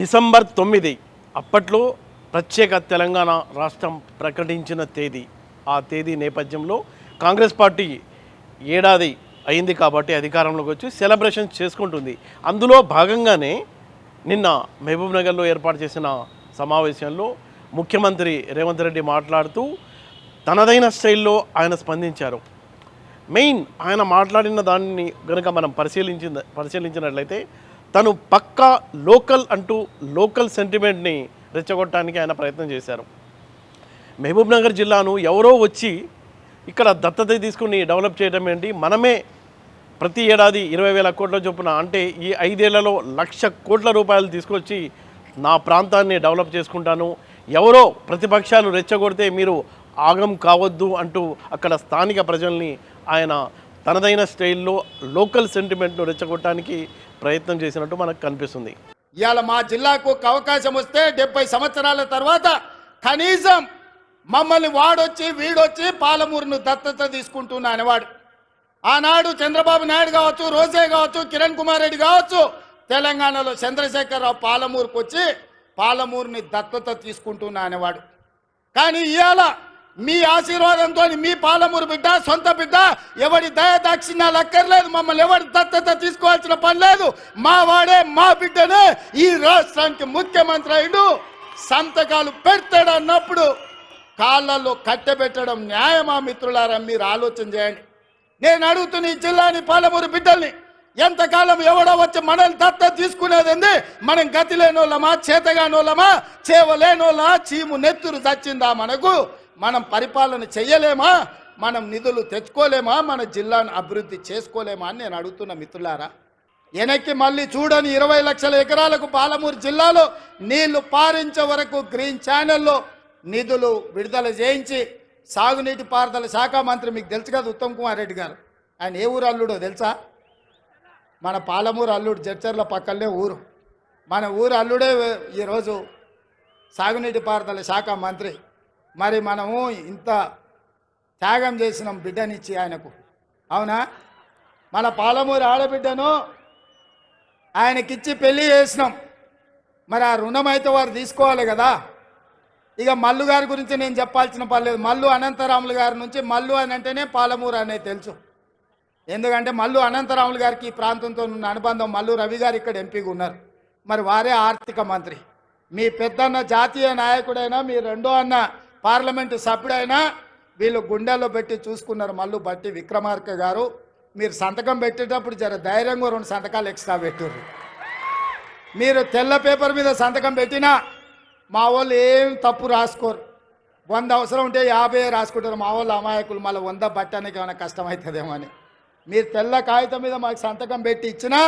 December 9 అప్పట్లో ప్రత్యేక తెలంగాణ రాష్ట్రం ప్రకటించిన తేదీ. ఆ తేదీ నేపథ్యంలో కాంగ్రెస్ పార్టీ ఏడాది అయింది కాబట్టి అధికారంలోకి వచ్చి సెలబ్రేషన్ చేసుకుంటుంది. అందులో భాగంగానే నిన్న మహబూబ్ నగర్లో ఏర్పాటు చేసిన సమావేశంలో ముఖ్యమంత్రి రేవంత్ రెడ్డి మాట్లాడుతూ తనదైన స్టైల్లో ఆయన స్పందించారు. మెయిన్ ఆయన మాట్లాడిన దాన్ని కనుక మనం పరిశీలించినట్లయితే తను పక్కా లోకల్ అంటూ లోకల్ సెంటిమెంట్ని రెచ్చగొట్టడానికి ఆయన ప్రయత్నం చేశారు. మహబూబ్ నగర్ జిల్లాను ఎవరో వచ్చి ఇక్కడ దత్తత తీసుకుని డెవలప్ చేయడం ఏంటి, మనమే ప్రతి ఏడాది 20,000 కోట్ల చొప్పున అంటే ఈ 5 ఏళ్లలో 1,00,000 కోట్ల రూపాయలు తీసుకొచ్చి నా ప్రాంతాన్ని డెవలప్ చేసుకుంటాను, ఎవరో ప్రతిపక్షాలు రెచ్చగొడితే మీరు ఆగం కావద్దు అంటూ అక్కడ స్థానిక ప్రజల్ని ఆయన తనదైన స్టైల్లో లోకల్ సెంటిమెంట్ను రెచ్చగొట్టడానికి ప్రయత్నం చేసినట్టు మనకు కనిపిస్తుంది. ఇవాళ మా జిల్లాకు ఒక అవకాశం వస్తే 70 సంవత్సరాల తర్వాత కనీసం మమ్మల్ని వాడొచ్చి వీడొచ్చి పాలమూరును దత్తత తీసుకుంటున్నా అనేవాడు. ఆనాడు చంద్రబాబు నాయుడు కావచ్చు, రోజే కావచ్చు, కిరణ్ కుమార్ రెడ్డి కావచ్చు, తెలంగాణలో చంద్రశేఖరరావు పాలమూరుకు వచ్చి పాలమూరుని దత్తత తీసుకుంటున్నా అనేవాడు. కానీ ఇవాళ మీ ఆశీర్వాదంతో మీ పాలమూరు బిడ్డ, సొంత బిడ్డ, ఎవడి దయదాక్షిణ్యాలు అక్కర్లేదు, మమ్మల్ని ఎవరి దత్తత తీసుకోవాల్సిన పని లేదు, మా వాడే మా బిడ్డనే ఈ రాష్ట్రానికి ముఖ్యమంత్రి అయ్యాడు, సంతకాలు పెడతాడు అన్నప్పుడు కాళ్ళల్లో కట్టెబెట్టడం న్యాయమా? మిత్రులారా, మీరు ఆలోచన చేయండి. నేను అడుగుతున్న ఈ జిల్లాని, పాలమూరు బిడ్డల్ని, ఎంతకాలం ఎవడో వచ్చి మనల్ని దత్తత తీసుకునేది? మనం గతి లేనోళ్ళమా, చేతగానోళ్ళమా, చేవలేనోళ్ళమా, చీము నెత్తురు చచ్చిందా మనకు? మనం పరిపాలన చెయ్యలేమా? మనం నిధులు తెచ్చుకోలేమా? మన జిల్లాను అభివృద్ధి చేసుకోలేమా అని నేను అడుగుతున్న మిత్రులారా. వెనక్కి మళ్ళీ చూడని 20 లక్షల ఎకరాలకు పాలమూరు జిల్లాలో నీళ్లు పారించే వరకు గ్రీన్ ఛానల్లో నిధులు విడుదల చేయించి సాగునీటి పారుదల శాఖ మంత్రి, మీకు తెలుసు కదా ఉత్తమ్ కుమార్ రెడ్డి గారు, ఆయన ఏ ఊరు అల్లుడో తెలుసా? మన పాలమూరు అల్లుడు, జడ్చర్ల పక్కనే ఊరు. మన ఊరు అల్లుడే ఈరోజు సాగునీటి పారుదల శాఖ మంత్రి. మరి మనము ఇంత త్యాగం చేసినాం బిడ్డనిచ్చి ఆయనకు, అవునా? మన పాలమూరు ఆడబిడ్డను ఆయనకిచ్చి పెళ్లి చేసినాం. మరి ఆ రుణం అయితే వారు తీసుకోవాలి కదా. ఇక మల్లు గారి గురించి నేను చెప్పాల్సిన పర్లేదు. మల్లు అనంతరాములు గారి నుంచి మల్లు అని అంటేనే పాలమూరు అనేది తెలుసు. ఎందుకంటే మల్లు అనంతరాములు గారికి ఈ ప్రాంతంతో ఉన్న అనుబంధం. మల్లు రవి గారు ఇక్కడ ఎంపీగా ఉన్నారు, మరి వారే ఆర్థిక మంత్రి. మీ పెద్దన్న జాతీయ నాయకుడైనా, మీ రెండో అన్న పార్లమెంటు సభ్యుడైనా వీళ్ళు గుండెల్లో పెట్టి చూసుకున్నారు. మల్లు బట్టి విక్రమార్క గారు, మీరు సంతకం పెట్టేటప్పుడు జర ధైర్యంగా 2 సంతకాలు ఎక్స్ట్రా పెట్టుర్రు. మీరు తెల్ల పేపర్ మీద సంతకం పెట్టినా మా వాళ్ళు ఏం తప్పు రాసుకోరు. 100 అవసరం ఉంటే 50 రాసుకుంటారు. మా వాళ్ళు అమాయకులు, మళ్ళీ 100 బట్టడానికి ఏమైనా కష్టమవుతుందేమో అని. మీరు తెల్ల కాగితం మీద మాకు సంతకం పెట్టి ఇచ్చినా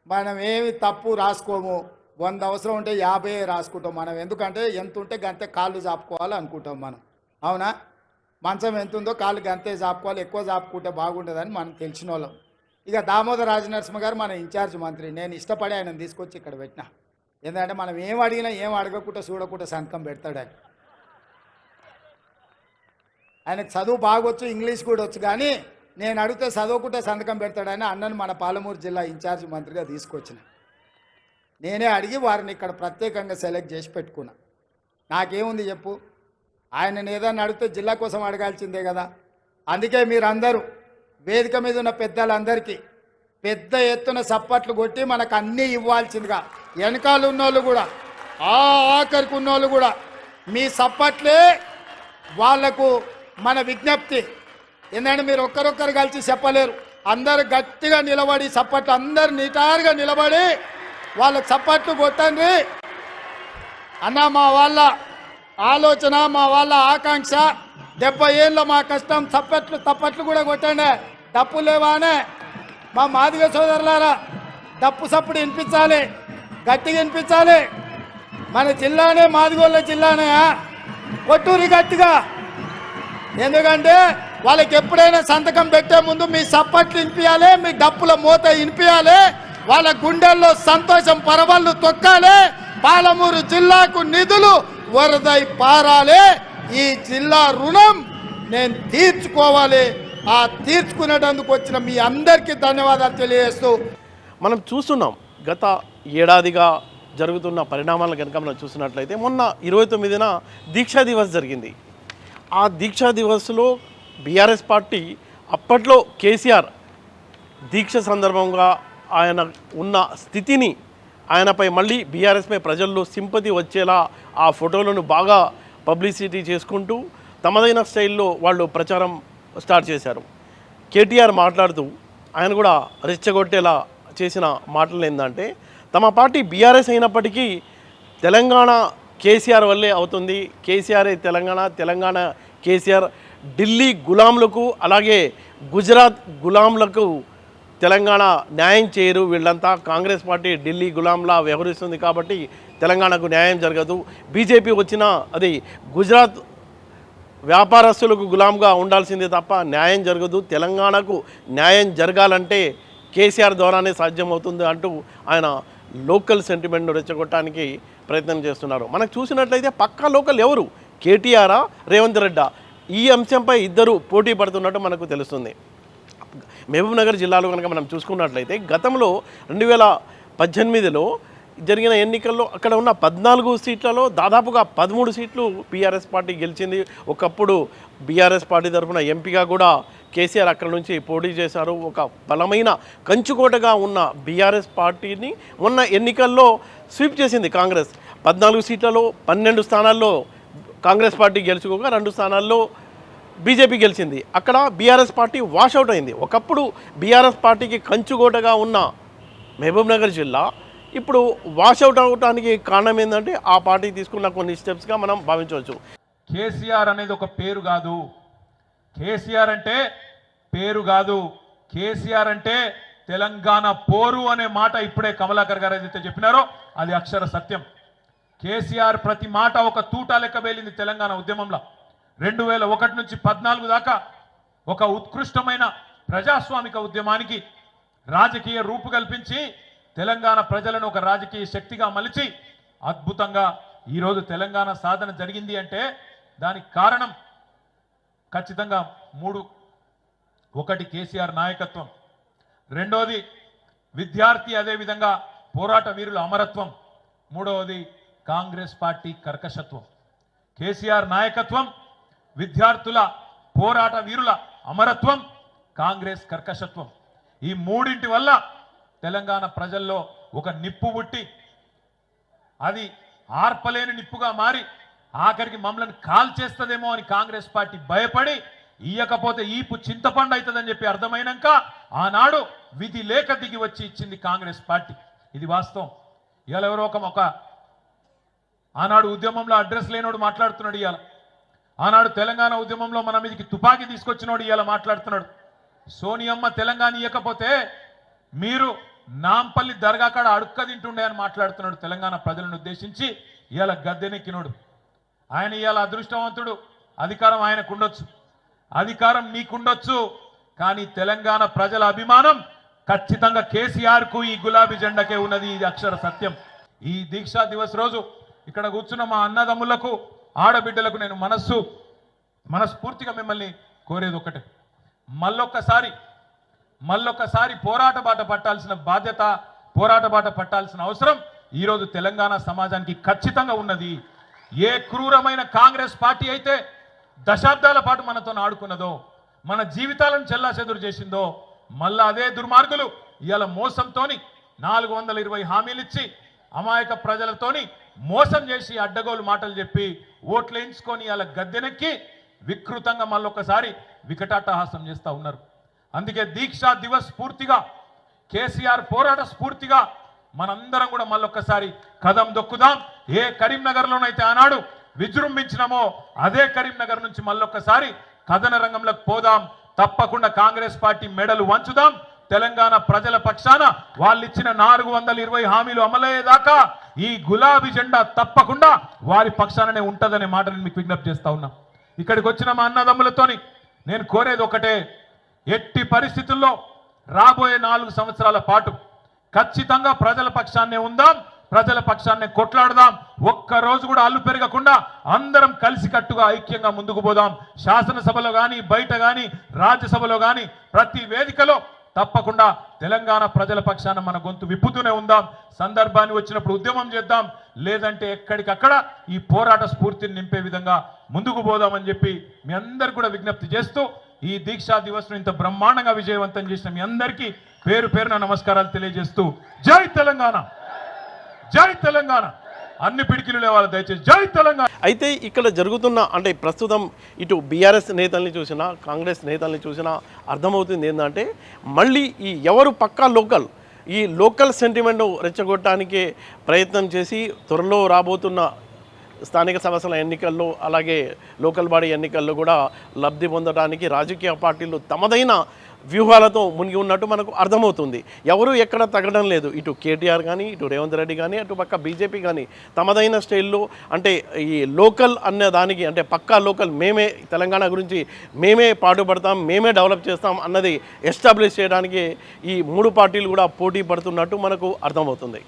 మనం ఏమి తప్పు రాసుకోము. 100 అవసరం ఉంటే 50 రాసుకుంటాం మనం. ఎందుకంటే ఎంత ఉంటే గంతే కాళ్ళు చాపుకోవాలి అనుకుంటాం మనం, అవునా? మంచం ఎంత ఉందో కాళ్ళు గంతే చాపుకోవాలి, ఎక్కువ చాపుకుంటే బాగుంటుందని మనం తెలిసిన వాళ్ళం. ఇక దామోదర్ రాజనరసింహ గారు మన ఇన్ఛార్జ్ మంత్రి. నేను ఇష్టపడి ఆయన తీసుకొచ్చి ఇక్కడ పెట్టినా. ఎందుకంటే మనం ఏం అడిగినా ఏం అడగకుండా చూడకుండా సంతకం పెడతాడు ఆయన. ఆయనకు చదువు బాగొచ్చు, ఇంగ్లీష్ కూడా వచ్చు, కానీ నేను అడిగితే చదువుకుంటే సంతకం పెడతాడని అన్నను మన పాలమూరు జిల్లా ఇన్ఛార్జ్ మంత్రిగా తీసుకొచ్చిన. నేనే అడిగి వారిని ఇక్కడ ప్రత్యేకంగా సెలెక్ట్ చేసి పెట్టుకున్నా. నాకేముంది చెప్పు, ఆయనను ఏదన్నా అడిగితే జిల్లా కోసం అడగాల్సిందే కదా. అందుకే మీరందరూ వేదిక మీద ఉన్న పెద్దలందరికీ పెద్ద ఎత్తున సప్పట్లు కొట్టి మనకు అన్నీ ఇవ్వాల్సిందిగా, వెనకాల ఉన్నోళ్ళు కూడా, ఆఖరికి ఉన్నోళ్ళు కూడా మీ సప్పట్లే వాళ్లకు మన విజ్ఞప్తి. ఎందుకంటే మీరు ఒక్కరొక్కరు కలిసి చెప్పలేరు. అందరు గట్టిగా నిలబడి సప్పట్లు, అందరు నిటారుగా నిలబడి వాళ్ళకి సప్పట్లు కొట్టండి అన్న. మా వాళ్ళ ఆలోచన, మా వాళ్ళ ఆకాంక్ష, 70 ఏళ్ళ మా కష్టం. తప్పట్లు కూడా కొట్టండి. డప్పు లేవానే మా మాదిగ సోదరులారా, డప్పు సప్పుడు వినిపించాలి, గట్టిగా వినిపించాలి. మన జిల్లానే మాదిగోళ్ళ జిల్లానే, కొట్టూరి గట్టిగా. ఎందుకంటే వాళ్ళకి ఎప్పుడైనా సంతకం పెట్టే ముందు మీ సప్పట్లు వినిపించాలి, మీ డప్పుల మూత వినిపించాలి, వాళ్ళ గుండెల్లో సంతోషం పరవళ్ళు తొక్కాలి. పాలమూరు జిల్లాకు నిధులు వరదై పారాలి. ఈ జిల్లా రుణం నేను తీర్చుకోవాలి. ఆ తీర్చుకునేటందుకు వచ్చిన మీ అందరికీ ధన్యవాదాలు తెలియజేస్తూ మనం చూస్తున్నాం గత ఏడాదిగా జరుగుతున్న పరిణామాలను కనుక మనం చూసినట్లయితే మొన్న 29న దీక్షా దివస్ జరిగింది. ఆ దీక్షా దివస్లో బీఆర్ఎస్ పార్టీ అప్పట్లో కేసీఆర్ దీక్ష సందర్భంగా ఆయన ఉన్న స్థితిని ఆయనపై మళ్ళీ బీఆర్ఎస్పై ప్రజల్లో సింపతి వచ్చేలా ఆ ఫోటోలను బాగా పబ్లిసిటీ చేసుకుంటూ తమదైన స్టైల్లో వాళ్ళు ప్రచారం స్టార్ట్ చేశారు. కేటీఆర్ మాట్లాడుతూ ఆయన కూడా రెచ్చగొట్టేలా చేసిన మాటలు ఏంటంటే, తమ పార్టీ బీఆర్ఎస్ అయినప్పటికీ తెలంగాణ కేసీఆర్ వల్లే అవుతుంది, కేసీఆరే తెలంగాణ, తెలంగాణ కేసీఆర్, ఢిల్లీ గులాంలకు అలాగే గుజరాత్ గులాంలకు తెలంగాణ న్యాయం చేయరు, వీళ్ళంతా కాంగ్రెస్ పార్టీ ఢిల్లీ గులాంలా వ్యవహరిస్తుంది కాబట్టి తెలంగాణకు న్యాయం జరగదు, బీజేపీ వచ్చినా అది గుజరాత్ వ్యాపారస్తులకు గులాంగా ఉండాల్సిందే తప్ప న్యాయం జరగదు, తెలంగాణకు న్యాయం జరగాలంటే కేసీఆర్ ద్వారానే సాధ్యమవుతుంది అంటూ ఆయన లోకల్ సెంటిమెంట్ను రెచ్చగొట్టడానికి ప్రయత్నం చేస్తున్నారు. మనకు చూసినట్లయితే పక్కా లోకల్ ఎవరు, కేటీఆరా రేవంత్ రెడ్డా, ఈ అంశంపై ఇద్దరు పోటీ పడుతున్నట్టు మనకు తెలుస్తుంది. మహబూబ్ నగర్ జిల్లాలో కనుక మనం చూసుకున్నట్లయితే గతంలో 2018లో జరిగిన ఎన్నికల్లో అక్కడ ఉన్న 14 సీట్లలో దాదాపుగా 13 సీట్లు బీఆర్ఎస్ పార్టీ గెలిచింది. ఒకప్పుడు బీఆర్ఎస్ పార్టీ తరఫున ఎంపీగా కూడా కేసీఆర్ అక్కడ నుంచి పోటీ చేశారు. ఒక బలమైన కంచుకోటగా ఉన్న బీఆర్ఎస్ పార్టీని మొన్న ఎన్నికల్లో స్వీప్ చేసింది కాంగ్రెస్. 14 సీట్లలో 12 స్థానాల్లో కాంగ్రెస్ పార్టీ గెలుచుకోగా 2 స్థానాల్లో బీజేపీ గెలిచింది. అక్కడ బీఆర్ఎస్ పార్టీ వాషౌట్ అయింది. ఒకప్పుడు బీఆర్ఎస్ పార్టీకి కంచుకోటగా ఉన్న మహబూబ్ నగర్ జిల్లా ఇప్పుడు వాషౌట్ అవడానికి కారణం ఏంటంటే ఆ పార్టీ తీసుకున్న కొన్ని స్టెప్స్గా మనం భావించవచ్చు. కేసీఆర్ అనేది ఒక పేరు కాదు, కేసీఆర్ అంటే పేరు కాదు, కేసీఆర్ అంటే తెలంగాణ పోరు అనే మాట ఇప్పుడే కమలాకర్ గారు ఏదైతే చెప్పినారో అది అక్షర సత్యం. కేసీఆర్ ప్రతి మాట ఒక తూటా లెక్క వేలింది తెలంగాణ ఉద్యమంలో. 2001 నుంచి 14 దాకా ఒక ఉత్కృష్టమైన ప్రజాస్వామిక ఉద్యమానికి రాజకీయ రూపు కల్పించి తెలంగాణ ప్రజలను ఒక రాజకీయ శక్తిగా మలిచి అద్భుతంగా ఈరోజు తెలంగాణ సాధన జరిగింది అంటే దానికి కారణం ఖచ్చితంగా 3. ఒకటి కేసీఆర్ నాయకత్వం, రెండోది విద్యార్థి అదేవిధంగా పోరాట వీరుల అమరత్వం, మూడవది కాంగ్రెస్ పార్టీ కర్కశత్వం. కేసీఆర్ నాయకత్వం, విద్యార్థుల పోరాట వీరుల అమరత్వం, కాంగ్రెస్ కర్కశత్వం, ఈ మూడింటి వల్ల తెలంగాణ ప్రజల్లో ఒక నిప్పు పుట్టి అది ఆర్పలేని నిప్పుగా మారి ఆఖరికి మమ్మల్ని కాల్ చేస్తుందేమో అని కాంగ్రెస్ పార్టీ భయపడి ఇయ్యకపోతే ఈపు చింతపండు అవుతుందని చెప్పి అర్థమైనాక ఆనాడు విధి లేక దిగి వచ్చి ఇచ్చింది కాంగ్రెస్ పార్టీ. ఇది వాస్తవం. ఇవాళ ఎవరో ఒక ఆనాడు ఉద్యమంలో అడ్రస్ లేనోడు మాట్లాడుతున్నాడు. ఇవాళ ఆనాడు తెలంగాణ ఉద్యమంలో మన మీదకి తుపాకీ తీసుకొచ్చినోడు ఇవాళ మాట్లాడుతున్నాడు. సోనియమ్మ తెలంగాణ ఇవ్వకపోతే మీరు నాంపల్లి దర్గా కాడ అడుక్క తింటుండే అని మాట్లాడుతున్నాడు. తెలంగాణ ప్రజలను ఉద్దేశించి ఇవాళ గద్దెనెక్కినోడు ఆయన. ఇవాళ అదృష్టవంతుడు, అధికారం ఆయనకు ఉండొచ్చు, అధికారం నీకుండొచ్చు, కానీ తెలంగాణ ప్రజల అభిమానం ఖచ్చితంగా కేసీఆర్ కు ఈ గులాబీ జెండాకే ఉన్నది. ఇది అక్షర సత్యం. ఈ దీక్షా దివస్ రోజు ఇక్కడ కూర్చున్న మా అన్నదమ్ములకు ఆడబిడ్డలకు నేను మనస్ఫూర్తిగా మిమ్మల్ని కోరేది ఒకటే, మళ్ళొక్కసారి పోరాట బాట పట్టాల్సిన బాధ్యత, పోరాట బాట పట్టాల్సిన అవసరం ఈరోజు తెలంగాణ సమాజానికి ఖచ్చితంగా ఉన్నది. ఏ క్రూరమైన కాంగ్రెస్ పార్టీ అయితే దశాబ్దాల పాటు మనతో ఆడుకున్నదో, మన జీవితాలను చెల్లాచెదురు చేసిందో, మళ్ళా అదే దుర్మార్గులు ఇవాళ మోసంతోని 420 హామీలు ఇచ్చి అమాయక ప్రజలతోని మోసం చేసి అడ్డగోలు మాటలు చెప్పి ఓట్లు వేయించుకొని ఇవాళ గద్దెనెక్కి వికృతంగా మళ్ళొక్కసారి వికటాట్టహాసం చేస్తూ ఉన్నారు. అందుకే దీక్షా దివస్ స్ఫూర్తిగా, కేసీఆర్ పోరాట స్ఫూర్తిగా మనందరం కూడా మళ్ళొక్కసారి కదం దొక్కుదాం. ఏ కరీంనగర్లోనైతే ఆనాడు విజృంభించినామో అదే కరీంనగర్ నుంచి మళ్ళొక్కసారి కథన రంగంలోకి పోదాం. తప్పకుండా కాంగ్రెస్ పార్టీ మెడలు వంచుదాం. తెలంగాణ ప్రజల పక్షాన వాళ్ళు ఇచ్చిన 420 హామీలు అమలయ్యేదాకా ఈ గులాబీ జెండా తప్పకుండా వారి పక్షాననే ఉంటదనే మాటను మీకు విజ్ఞప్తి చేస్తా ఉన్నా. ఇక్కడికి వచ్చిన మా అన్నదమ్ములతోని నేను కోరేది ఒకటే, ఎట్టి పరిస్థితుల్లో రాబోయే 4 సంవత్సరాల పాటు ఖచ్చితంగా ప్రజల పక్షాన్నే ఉందాం, ప్రజల పక్షాన్నే కొట్లాడదాం. ఒక్కరోజు కూడా అల్లు పెరగకుండా అందరం కలిసికట్టుగా ఐక్యంగా ముందుకు పోదాం. శాసనసభలో కానీ, బయట కానీ, రాజ్యసభలో కానీ ప్రతి వేదికలో తప్పకుండా తెలంగాణ ప్రజల పక్షాన మన గొంతు విప్పుతూనే ఉందాం. సందర్భాన్ని వచ్చినప్పుడు ఉద్యమం చేద్దాం, లేదంటే ఎక్కడికక్కడ ఈ పోరాట స్ఫూర్తిని నింపే విధంగా ముందుకు పోదామని చెప్పి మీ అందరు కూడా విజ్ఞప్తి చేస్తూ ఈ దీక్షా దివస్ను ఇంత బ్రహ్మాండంగా విజయవంతం చేసిన మీ అందరికీ పేరు పేరున నమస్కారాలు తెలియజేస్తూ జై తెలంగాణ, జై తెలంగాణ. అన్ని పిడికిలు లేవాలి దయచేసి. జై తెలంగాణ. అయితే ఇక్కడ జరుగుతున్న అంటే ప్రస్తుతం ఇటు బీఆర్ఎస్ నేతల్ని చూసినా కాంగ్రెస్ నేతల్ని చూసినా అర్థమవుతుంది ఏంటంటే మళ్ళీ ఈ ఎవరు పక్కా లోకల్ ఈ లోకల్ సెంటిమెంట్ రెచ్చగొట్టడానికి ప్రయత్నం చేసి త్వరలో రాబోతున్న స్థానిక సంస్థల ఎన్నికల్లో అలాగే లోకల్ బాడీ ఎన్నికల్లో కూడా లబ్ధి పొందడానికి రాజకీయ పార్టీలు తమదైన వ్యూహాలతో మునిగి ఉన్నట్టు మనకు అర్థమవుతుంది. ఎవరు ఎక్కడ తగ్గడం లేదు. ఇటు కేటీఆర్ కానీ ఇటు రేవంత్ రెడ్డి కానీ అటు పక్క బీజేపీ కానీ తమదైన స్టైల్లో అంటే ఈ లోకల్ అనే దానికి అంటే పక్కా లోకల్ మేమే తెలంగాణ గురించి మేమే పాటుపడతాం, మేమే డెవలప్ చేస్తాం అన్నది ఎస్టాబ్లిష్ చేయడానికి ఈ మూడు పార్టీలు కూడా పోటీ పడుతున్నట్టు మనకు అర్థమవుతుంది.